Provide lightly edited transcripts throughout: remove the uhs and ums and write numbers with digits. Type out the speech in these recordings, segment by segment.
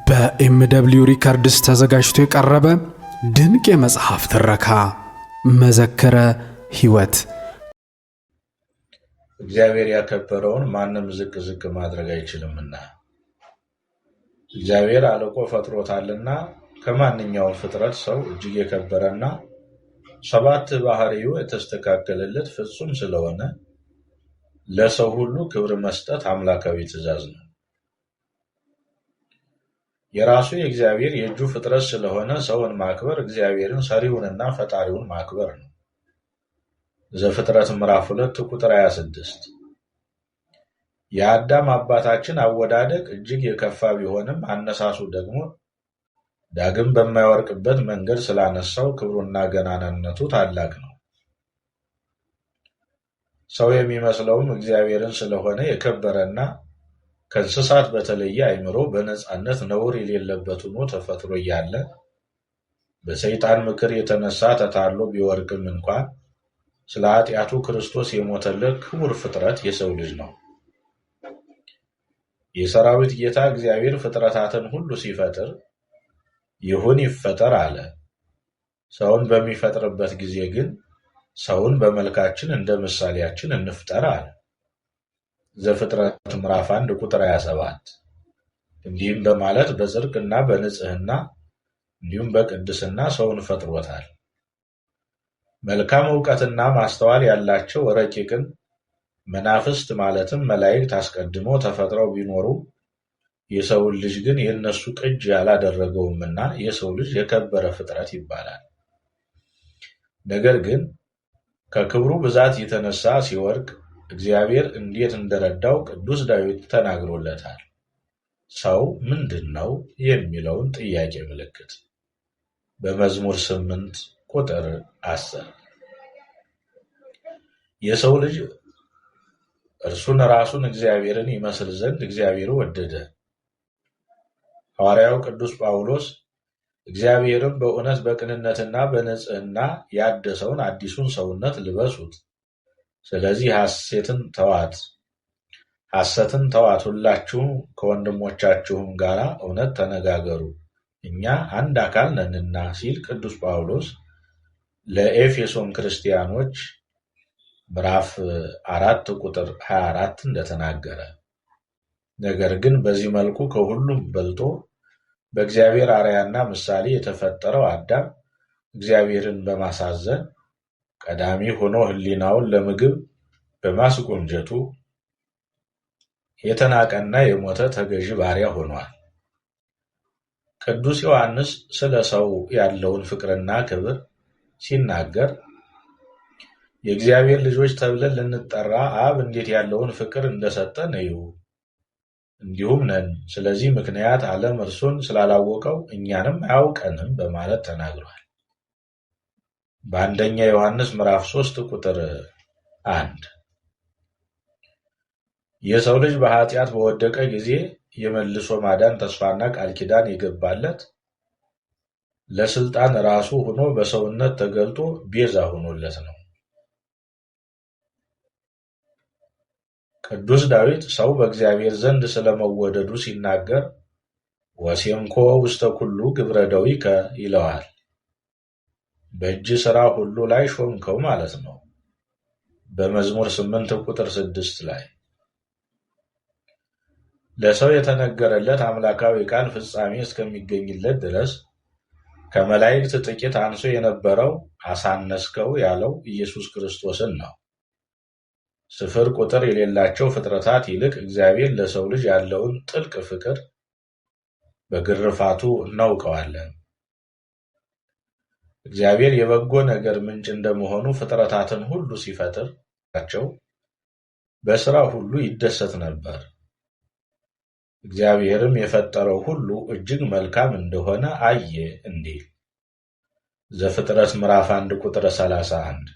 በኤምደብሊው ሪከርድስ ተዘጋጅቶ የቀረበ ድንቅ የመጽሐፍ ትረካ መዘክረ ሕይወት። እግዚአብሔር ያከበረውን ማንም ዝቅ ማድረግ አይችልምና እግዚአብሔር አልቆ ፈጥሮታልና ከማንኛውም ፍጥረት ሰው እጅግ የከበረና ሰባት ባህሪው የተስተካከለለት ፍጹም ስለሆነ ለሰው ሁሉ ክብር መስጠት አምላካዊ ትእዛዝ ነው። የራሱ የእግዚአብሔር የእጁ ፍጥረት ስለሆነ ሰውን ማክበር እግዚአብሔርን ሰሪውንና ፈጣሪውን ማክበር ነው። ዘፍጥረት ምዕራፍ 2 ቁጥር 26። የአዳም አባታችን አወዳደቅ እጅግ የከፋ ቢሆንም አነሳሱ ደግሞ ዳግም በማይወርቅበት መንገድ ስላነሳው ክብሩና ገናናነቱ ታላቅ ነው። ሰው የሚመስለውም እግዚአብሔርን ስለሆነ የከበረና ከእንስሳት በተለየ አእምሮ በነጻነት ነውር የሌለበት ሆኖ ተፈጥሮ እያለ በሰይጣን ምክር የተነሳ ተታሎ ቢወርቅም እንኳን ስለ ኃጢአቱ ክርስቶስ የሞተለት ክቡር ፍጥረት የሰው ልጅ ነው። የሰራዊት ጌታ እግዚአብሔር ፍጥረታትን ሁሉ ሲፈጥር ይሁን ይፈጠር አለ። ሰውን በሚፈጥርበት ጊዜ ግን ሰውን በመልካችን እንደ ምሳሌያችን እንፍጠር አለ። ዘፍጥረት ምዕራፍ 1 ቁጥር 27። እንዲህም በማለት በጽድቅና በንጽህና እንዲሁም በቅድስና ሰውን ፈጥሮታል። መልካም ዕውቀትና ማስተዋል ያላቸው ረቂቅን መናፍስት ማለትም መላእክት አስቀድመው ተፈጥረው ቢኖሩ የሰውን ልጅ ግን የእነሱ ቅጅ ያላደረገውምና የሰው ልጅ የከበረ ፍጥረት ይባላል። ነገር ግን ከክብሩ ብዛት የተነሳ ሲወርቅ እግዚአብሔር እንዴት እንደረዳው ቅዱስ ዳዊት ተናግሮለታል። ሰው ምንድን ነው የሚለውን ጥያቄ ምልክት በመዝሙር 8 ቁጥር 10። የሰው ልጅ እርሱን ራሱን እግዚአብሔርን ይመስል ዘንድ እግዚአብሔር ወደደ። ሐዋርያው ቅዱስ ጳውሎስ እግዚአብሔርን በእውነት በቅንነትና በንጽህና ያደሰውን አዲሱን ሰውነት ልበሱት፣ ስለዚህ ሐሰትን ተዋት፣ ሁላችሁም ከወንድሞቻችሁም ጋር እውነት ተነጋገሩ፣ እኛ አንድ አካል ነንና ሲል ቅዱስ ጳውሎስ ለኤፌሶን ክርስቲያኖች ምዕራፍ 4 ቁጥር 24 እንደተናገረ። ነገር ግን በዚህ መልኩ ከሁሉም በልጦ በእግዚአብሔር አርአያና ምሳሌ የተፈጠረው አዳም እግዚአብሔርን በማሳዘን ቀዳሚ ሆኖ ሕሊናውን ለምግብ በማስጎምጀቱ የተናቀና የሞተ ተገዢ ባሪያ ሆኗል። ቅዱስ ዮሐንስ ስለ ሰው ያለውን ፍቅርና ክብር ሲናገር የእግዚአብሔር ልጆች ተብለን ልንጠራ አብ እንዴት ያለውን ፍቅር እንደሰጠን እዩ፣ እንዲሁም ነን። ስለዚህ ምክንያት ዓለም እርሱን ስላላወቀው እኛንም አያውቀንም በማለት ተናግሯል። በአንደኛ ዮሐንስ ምዕራፍ 3 ቁጥር 1። የሰው ልጅ በኃጢአት በወደቀ ጊዜ የመልሶ ማዳን ተስፋና ቃል ኪዳን የገባለት ለስልጣን ራሱ ሆኖ በሰውነት ተገልጦ ቤዛ ሆኖለት ነው። ቅዱስ ዳዊት ሰው በእግዚአብሔር ዘንድ ስለመወደዱ ሲናገር ወሴምኮ ውስተ ኩሉ ግብረ ደዊከ ይለዋል። በእጅ ሥራ ሁሉ ላይ ሾምከው ማለት ነው። በመዝሙር 8 ቁጥር 6 ላይ ለሰው የተነገረለት አምላካዊ ቃል ፍጻሜ እስከሚገኝለት ድረስ ከመላእክት ጥቂት አንሶ የነበረው አሳነስከው ያለው ኢየሱስ ክርስቶስን ነው። ስፍር ቁጥር የሌላቸው ፍጥረታት ይልቅ እግዚአብሔር ለሰው ልጅ ያለውን ጥልቅ ፍቅር በግርፋቱ እናውቀዋለን። እግዚአብሔር የበጎ ነገር ምንጭ እንደመሆኑ ፍጥረታትን ሁሉ ሲፈጥራቸው በሥራ ሁሉ ይደሰት ነበር። እግዚአብሔርም የፈጠረው ሁሉ እጅግ መልካም እንደሆነ አየ እንዲል ዘፍጥረት ምዕራፍ 1 ቁጥር 31።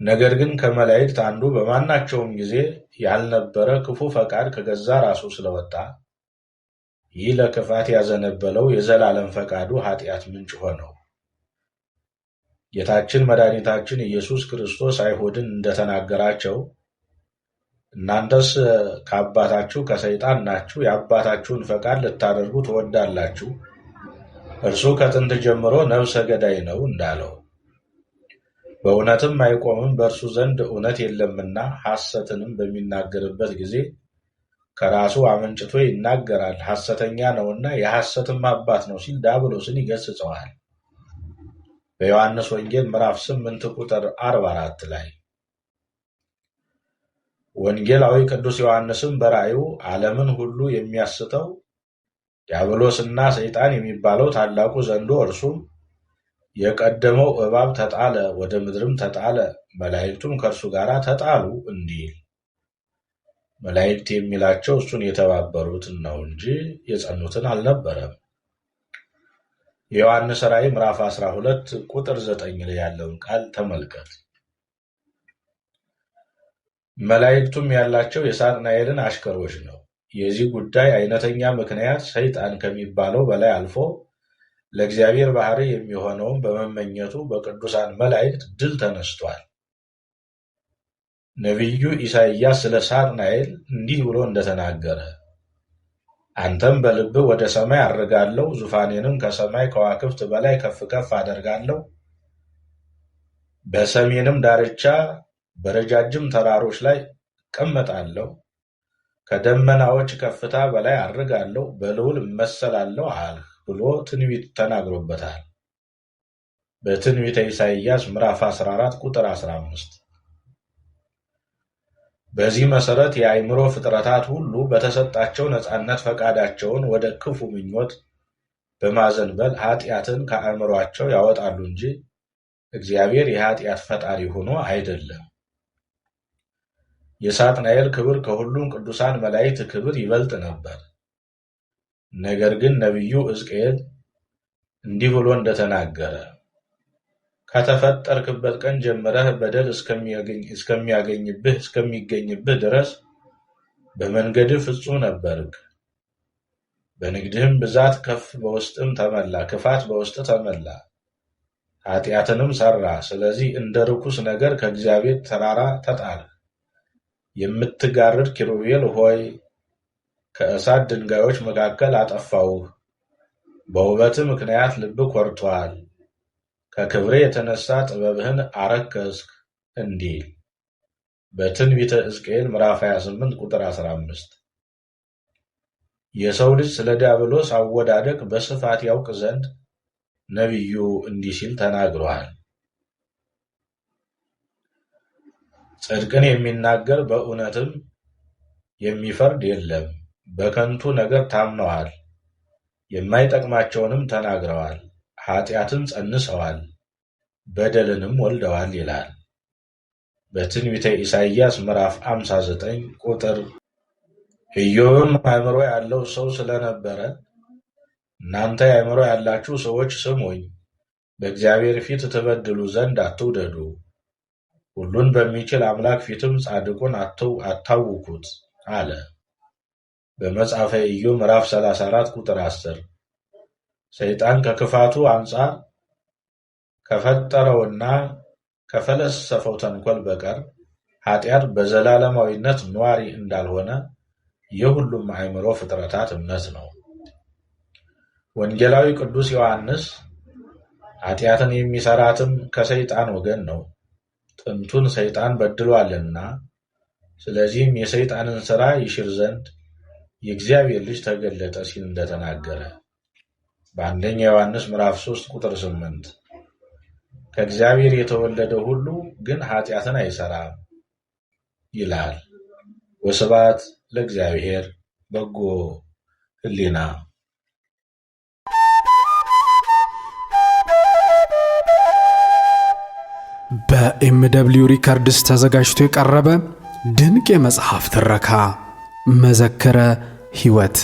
ነገር ግን ከመላእክት አንዱ በማናቸውም ጊዜ ያልነበረ ክፉ ፈቃድ ከገዛ ራሱ ስለወጣ ይህ ለክፋት ያዘነበለው የዘላለም ፈቃዱ ኃጢአት ምንጭ ሆነው። ጌታችን መድኃኒታችን ኢየሱስ ክርስቶስ አይሁድን እንደተናገራቸው እናንተስ ከአባታችሁ ከሰይጣን ናችሁ፣ የአባታችሁን ፈቃድ ልታደርጉ ትወዳላችሁ። እርሱ ከጥንት ጀምሮ ነፍሰ ገዳይ ነው እንዳለው በእውነትም አይቆምም፣ በእርሱ ዘንድ እውነት የለምና ሐሰትንም በሚናገርበት ጊዜ ከራሱ አመንጭቶ ይናገራል፣ ሐሰተኛ ነውና የሐሰትም አባት ነው ሲል ዲያብሎስን ይገሥጸዋል። በዮሐንስ ወንጌል ምዕራፍ 8 ቁጥር 44 ላይ ወንጌላዊ ቅዱስ ዮሐንስም በራእዩ ዓለምን ሁሉ የሚያስተው ዲያብሎስና ሰይጣን የሚባለው ታላቁ ዘንዶ እርሱም የቀደመው እባብ ተጣለ፣ ወደ ምድርም ተጣለ፣ መላእክቱም ከእርሱ ጋር ተጣሉ እንዲል መላእክት የሚላቸው እሱን የተባበሩትን ነው እንጂ የጸኑትን አልነበረም። የዮሐንስ ራእይ ምዕራፍ 12 ቁጥር 9 ላይ ያለውን ቃል ተመልከት። መላእክቱም ያላቸው የሳጥናኤልን አሽከሮች ነው። የዚህ ጉዳይ አይነተኛ ምክንያት ሰይጣን ከሚባለው በላይ አልፎ ለእግዚአብሔር ባህሪ የሚሆነውን በመመኘቱ በቅዱሳን መላእክት ድል ተነስቷል። ነቢዩ ኢሳይያስ ስለ ሳጥናኤል እንዲህ ብሎ እንደተናገረ አንተም በልብህ ወደ ሰማይ አርጋለሁ፣ ዙፋኔንም ከሰማይ ከዋክብት በላይ ከፍ ከፍ አደርጋለሁ፣ በሰሜንም ዳርቻ በረጃጅም ተራሮች ላይ እቀመጣለሁ፣ ከደመናዎች ከፍታ በላይ አርጋለሁ፣ በልዑል እመሰላለሁ አልህ ብሎ ትንቢት ተናግሮበታል። በትንቢተ ኢሳይያስ ምዕራፍ 14 ቁጥር 15። በዚህ መሰረት የአእምሮ ፍጥረታት ሁሉ በተሰጣቸው ነፃነት ፈቃዳቸውን ወደ ክፉ ምኞት በማዘንበል ኃጢአትን ከአእምሯቸው ያወጣሉ እንጂ እግዚአብሔር የኃጢአት ፈጣሪ ሆኖ አይደለም። የሳጥናኤል ክብር ከሁሉም ቅዱሳን መላእክት ክብር ይበልጥ ነበር። ነገር ግን ነቢዩ ሕዝቅኤል እንዲህ ብሎ እንደተናገረ ከተፈጠርክበት ቀን ጀምረህ በደል እስከሚገኝብህ ድረስ በመንገድህ ፍጹም ነበርክ። በንግድህም ብዛት ከፍ በውስጥም ተመላ፣ ክፋት በውስጥ ተመላ፣ ኃጢአትንም ሰራ። ስለዚህ እንደ ርኩስ ነገር ከእግዚአብሔር ተራራ ተጣልህ። የምትጋርድ ኪሩቤል ሆይ ከእሳት ድንጋዮች መካከል አጠፋውህ። በውበትህ ምክንያት ልብህ ኮርቶአል፣ ከክብሬ የተነሳ ጥበብህን አረከስክ እንዲል በትንቢተ ሕዝቅኤል ምዕራፍ 28 ቁጥር 15። የሰው ልጅ ስለ ዲያብሎስ አወዳደቅ በስፋት ያውቅ ዘንድ ነቢዩ እንዲህ ሲል ተናግሯል። ጽድቅን የሚናገር በእውነትም የሚፈርድ የለም። በከንቱ ነገር ታምነዋል፣ የማይጠቅማቸውንም ተናግረዋል፣ ኃጢአትን ጸንሰዋል፣ በደልንም ወልደዋል ይላል በትንቢተ ኢሳይያስ ምዕራፍ 59 ቁጥር። ኢዮብም አእምሮ ያለው ሰው ስለነበረ እናንተ አእምሮ ያላችሁ ሰዎች ስሙኝ፣ በእግዚአብሔር ፊት ትበድሉ ዘንድ አትውደዱ፣ ሁሉን በሚችል አምላክ ፊትም ጻድቁን አታውኩት አለ በመጽሐፈ ኢዮብ ምዕራፍ 34 ቁጥር 10። ሰይጣን ከክፋቱ አንጻር ከፈጠረውና ከፈለሰፈው ተንኮል በቀር ኃጢአት በዘላለማዊነት ኗሪ እንዳልሆነ የሁሉም አእምሮ ፍጥረታት እምነት ነው። ወንጌላዊ ቅዱስ ዮሐንስ ኃጢአትን የሚሰራትም ከሰይጣን ወገን ነው፣ ጥንቱን ሰይጣን በድሏልና፣ ስለዚህም የሰይጣንን ሥራ ይሽር ዘንድ የእግዚአብሔር ልጅ ተገለጠ ሲል እንደተናገረ በአንደኛ ዮሐንስ ምዕራፍ 3 ቁጥር 8። ከእግዚአብሔር የተወለደ ሁሉ ግን ኃጢአትን አይሰራም ይላል። ወስብሐት ለእግዚአብሔር። በጎ ሕሊና በኤምደብሊው ሪከርድስ ተዘጋጅቶ የቀረበ ድንቅ የመጽሐፍ ትረካ መዘክረ ሕይወት